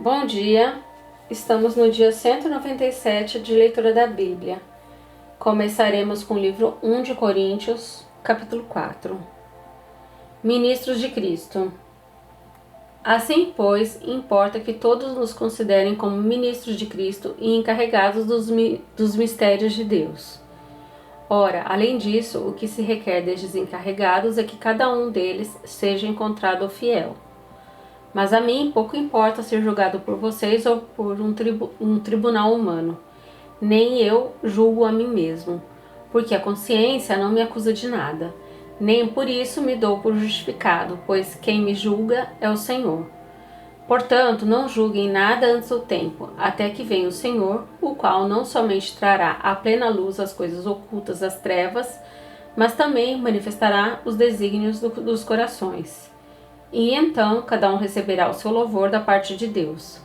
Bom dia, estamos no dia 197 de leitura da Bíblia. Começaremos com o livro 1 de Coríntios, capítulo 4. Ministros de Cristo. Assim, pois, importa que todos nos considerem como ministros de Cristo e encarregados dos mistérios de Deus. Ora, além disso, o que se requer destes encarregados é que cada um deles seja encontrado fiel. Mas a mim pouco importa ser julgado por vocês ou por um tribunal humano. Nem eu julgo a mim mesmo, porque a consciência não me acusa de nada. Nem por isso me dou por justificado, pois quem me julga é o Senhor. Portanto, não julguem nada antes do tempo, até que venha o Senhor, o qual não somente trará à plena luz as coisas ocultas das trevas, mas também manifestará os desígnios dos corações. E então cada um receberá o seu louvor da parte de Deus.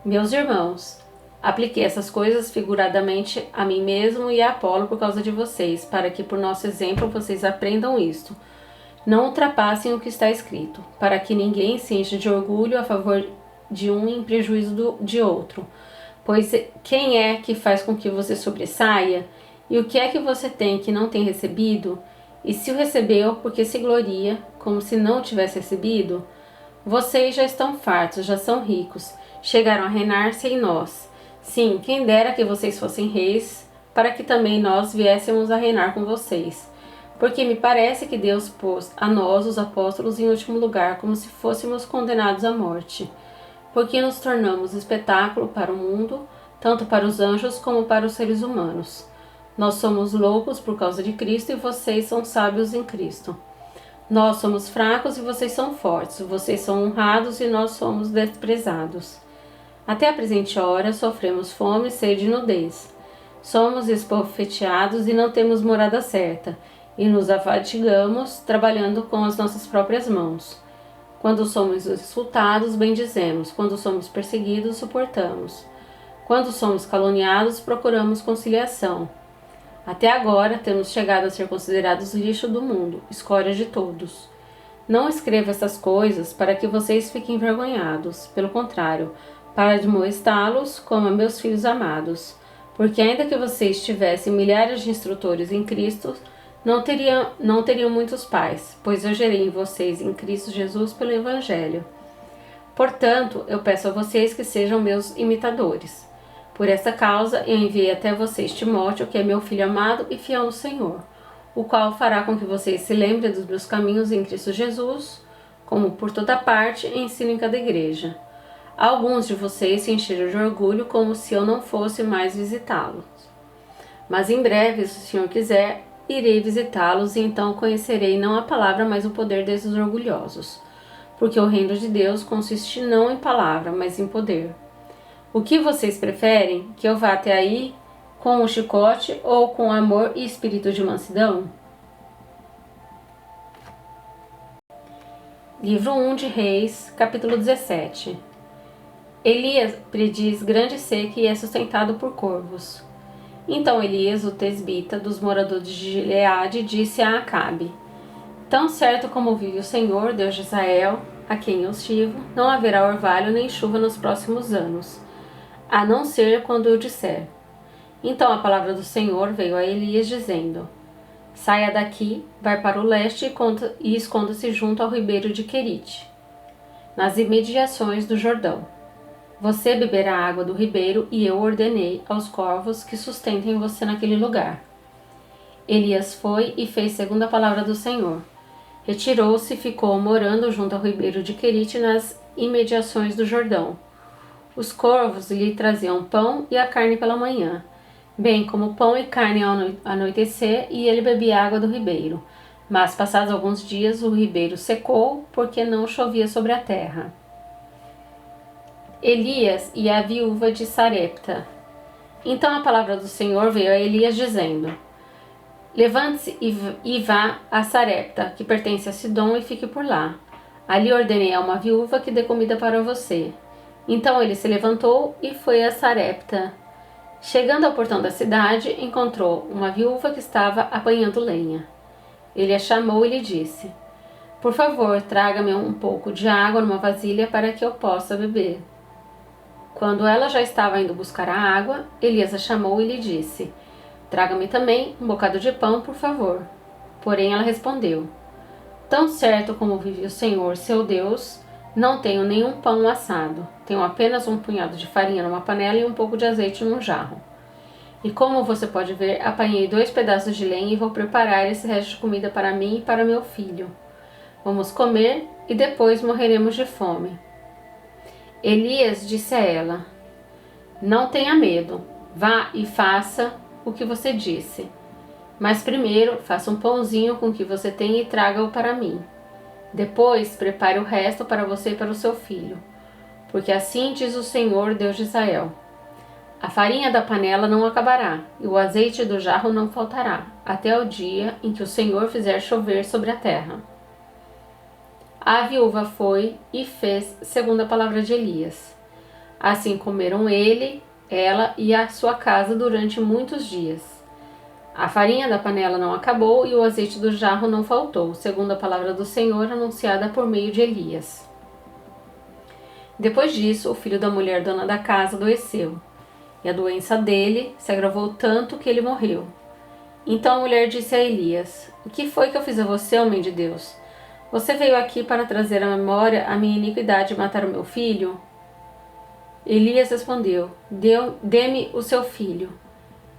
Meus irmãos, apliquei essas coisas figuradamente a mim mesmo e a Apolo por causa de vocês, para que por nosso exemplo vocês aprendam isto. Não ultrapassem o que está escrito, para que ninguém se encha de orgulho a favor de um em prejuízo de outro. Pois quem é que faz com que você sobressaia? E o que é que você tem que não tem recebido? E se o recebeu, porque se gloria, como se não o tivesse recebido? Vocês já estão fartos, já são ricos, chegaram a reinar sem nós. Sim, quem dera que vocês fossem reis, para que também nós viéssemos a reinar com vocês. Porque me parece que Deus pôs a nós, os apóstolos, em último lugar, como se fôssemos condenados à morte. Porque nos tornamos espetáculo para o mundo, tanto para os anjos como para os seres humanos. Nós somos loucos por causa de Cristo e vocês são sábios em Cristo. Nós somos fracos e vocês são fortes. Vocês são honrados e nós somos desprezados. Até a presente hora sofremos fome, sede e nudez. Somos esbofeteados e não temos morada certa, e nos afadigamos trabalhando com as nossas próprias mãos. Quando somos insultados, bendizemos. Quando somos perseguidos, suportamos. Quando somos caluniados, procuramos conciliação. Até agora temos chegado a ser considerados lixo do mundo, escória de todos. Não escreva essas coisas para que vocês fiquem envergonhados, pelo contrário, para admoestá-los como a meus filhos amados. Porque ainda que vocês tivessem milhares de instrutores em Cristo, não teriam muitos pais, pois eu gerei em vocês em Cristo Jesus pelo Evangelho. Portanto, eu peço a vocês que sejam meus imitadores. Por essa causa, eu enviei até vocês Timóteo, que é meu filho amado e fiel no Senhor, o qual fará com que vocês se lembrem dos meus caminhos em Cristo Jesus, como por toda parte ensino em cada igreja. Alguns de vocês se encheram de orgulho, como se eu não fosse mais visitá-los. Mas em breve, se o Senhor quiser, irei visitá-los e então conhecerei não a palavra, mas o poder desses orgulhosos. Porque o reino de Deus consiste não em palavra, mas em poder. O que vocês preferem? Que eu vá até aí com um chicote ou com amor e espírito de mansidão? Livro 1 de Reis, capítulo 17. Elias prediz grande seca e é sustentado por corvos. Então Elias, o tesbita, dos moradores de Gileade, disse a Acabe: Tão certo como vive o Senhor, Deus de Israel, a quem eu sirvo, não haverá orvalho nem chuva nos próximos anos, a não ser quando eu disser. Então a palavra do Senhor veio a Elias dizendo: Saia daqui, vai para o leste e esconda-se junto ao ribeiro de Querite, nas imediações do Jordão. Você beberá a água do ribeiro e eu ordenei aos corvos que sustentem você naquele lugar. Elias foi e fez segundo a palavra do Senhor. Retirou-se e ficou morando junto ao ribeiro de Querite nas imediações do Jordão. Os corvos lhe traziam pão e a carne pela manhã, bem como pão e carne ao anoitecer, e ele bebia água do ribeiro. Mas, passados alguns dias, o ribeiro secou, porque não chovia sobre a terra. Elias e a viúva de Sarepta. Então a palavra do Senhor veio a Elias dizendo: Levante-se e vá a Sarepta, que pertence a Sidom, e fique por lá. Ali ordenei a uma viúva que dê comida para você. Então ele se levantou e foi a Sarepta. Chegando ao portão da cidade, encontrou uma viúva que estava apanhando lenha. Ele a chamou e lhe disse: Por favor, traga-me um pouco de água numa vasilha para que eu possa beber. Quando ela já estava indo buscar a água, Elias a chamou e lhe disse: Traga-me também um bocado de pão, por favor. Porém ela respondeu: Tão certo como vive o Senhor, seu Deus, não tenho nenhum pão assado. Tenho apenas um punhado de farinha numa panela e um pouco de azeite num jarro. E como você pode ver, apanhei 2 pedaços de lenha e vou preparar esse resto de comida para mim e para meu filho. Vamos comer e depois morreremos de fome. Elias disse a ela: Não tenha medo, vá e faça o que você disse. Mas primeiro, faça um pãozinho com o que você tem e traga-o para mim. Depois, prepare o resto para você e para o seu filho. Porque assim diz o Senhor, Deus de Israel: A farinha da panela não acabará, e o azeite do jarro não faltará, até o dia em que o Senhor fizer chover sobre a terra. A viúva foi e fez segundo a palavra de Elias. Assim comeram ele, ela e a sua casa durante muitos dias. A farinha da panela não acabou e o azeite do jarro não faltou, segundo a palavra do Senhor anunciada por meio de Elias. Depois disso, o filho da mulher dona da casa adoeceu, e a doença dele se agravou tanto que ele morreu. Então a mulher disse a Elias: O que foi que eu fiz a você, homem de Deus? Você veio aqui para trazer à memória a minha iniquidade e matar o meu filho? Elias respondeu: Dê-me o seu filho.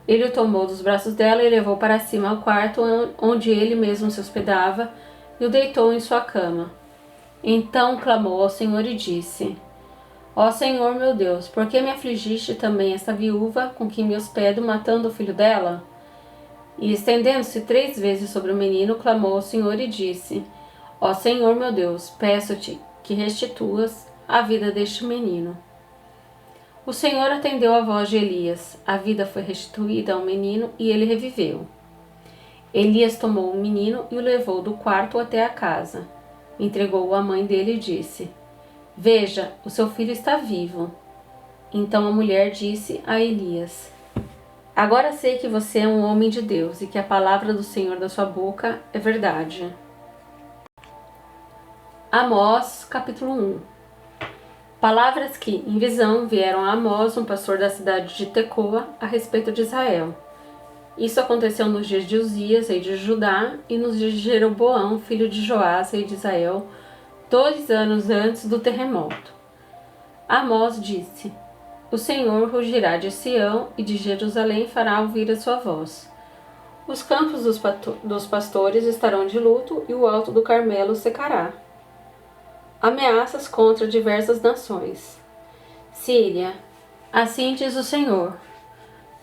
Ele o tomou dos braços dela e levou para cima ao quarto onde ele mesmo se hospedava e o deitou em sua cama. Então clamou ao Senhor e disse: Ó Senhor meu Deus, por que me afligiste também esta viúva com que me hospedo, matando o filho dela? E estendendo-se 3 vezes sobre o menino, clamou ao Senhor e disse: Ó Senhor meu Deus, peço-te que restituas a vida deste menino. O Senhor atendeu à voz de Elias, a vida foi restituída ao menino e ele reviveu. Elias tomou o menino e o levou do quarto até a casa. Entregou-o à mãe dele e disse: Veja, o seu filho está vivo. Então a mulher disse a Elias: Agora sei que você é um homem de Deus e que a palavra do Senhor da sua boca é verdade. Amós, capítulo 1. Palavras que, em visão, vieram a Amós, um pastor da cidade de Tecoa, a respeito de Israel. Isso aconteceu nos dias de Uzias, rei de Judá, e nos dias de Jeroboão, filho de Joás, rei de Israel, 2 anos antes do terremoto. Amós disse: O Senhor rugirá de Sião e de Jerusalém fará ouvir a sua voz. Os campos dos pastores estarão de luto e o alto do Carmelo secará. Ameaças contra diversas nações. Síria, assim diz o Senhor: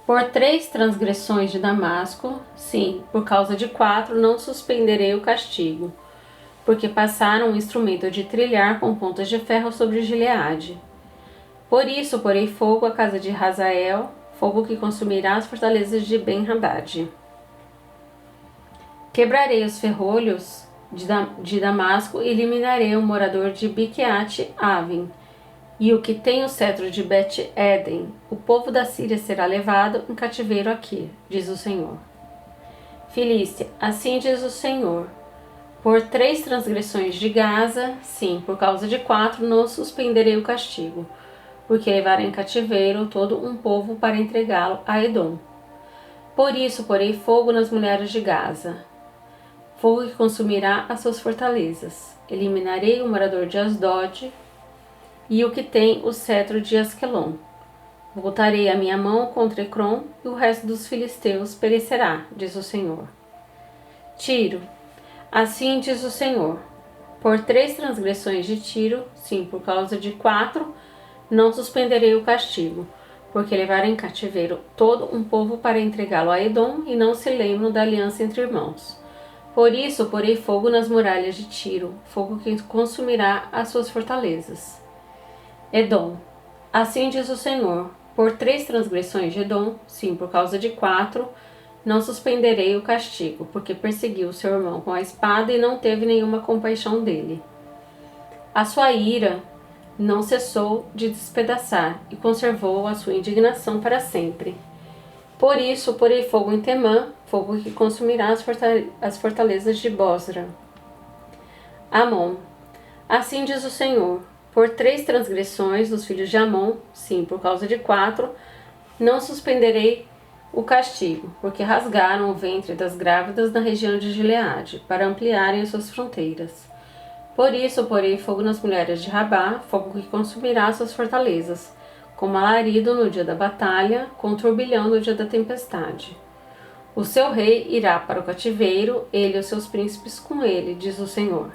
Por 3 transgressões de Damasco, sim, por causa de 4, não suspenderei o castigo, porque passaram um instrumento de trilhar com pontas de ferro sobre Gileade. Por isso porei fogo à casa de Hazael, fogo que consumirá as fortalezas de Ben-Hadad. Quebrarei os ferrolhos de Damasco e eliminarei o morador de Biqueate-Avim, e o que tem o cetro de Bet-Eden. O povo da Síria será levado em cativeiro aqui, diz o Senhor. Filístia, assim diz o Senhor: Por 3 transgressões de Gaza, sim, por causa de 4, não suspenderei o castigo, porque levarei em cativeiro todo um povo para entregá-lo a Edom. Por isso porei fogo nas mulheres de Gaza, fogo que consumirá as suas fortalezas. Eliminarei o morador de Asdod e o que tem o cetro de Asquelon. Voltarei a minha mão contra Ecrom e o resto dos filisteus perecerá, diz o Senhor. Tiro, assim diz o Senhor: Por 3 transgressões de Tiro, sim, por causa de 4, não suspenderei o castigo, porque levarei em cativeiro todo um povo para entregá-lo a Edom e não se lembram da aliança entre irmãos. Por isso porei fogo nas muralhas de Tiro, fogo que consumirá as suas fortalezas. Edom, assim diz o Senhor: Por 3 transgressões de Edom, sim, por causa de 4, não suspenderei o castigo, porque perseguiu seu irmão com a espada e não teve nenhuma compaixão dele. A sua ira não cessou de despedaçar e conservou a sua indignação para sempre. Por isso porei fogo em Temã, fogo que consumirá as fortalezas de Bosra. Amon, assim diz o Senhor: Por 3 transgressões dos filhos de Amon, sim, por causa de 4, não suspenderei o castigo, porque rasgaram o ventre das grávidas na região de Gileade, para ampliarem as suas fronteiras. Por isso porei fogo nas mulheres de Rabá, fogo que consumirá suas fortalezas, como alarido no dia da batalha, com turbilhão no dia da tempestade. O seu rei irá para o cativeiro, ele e os seus príncipes com ele, diz o Senhor.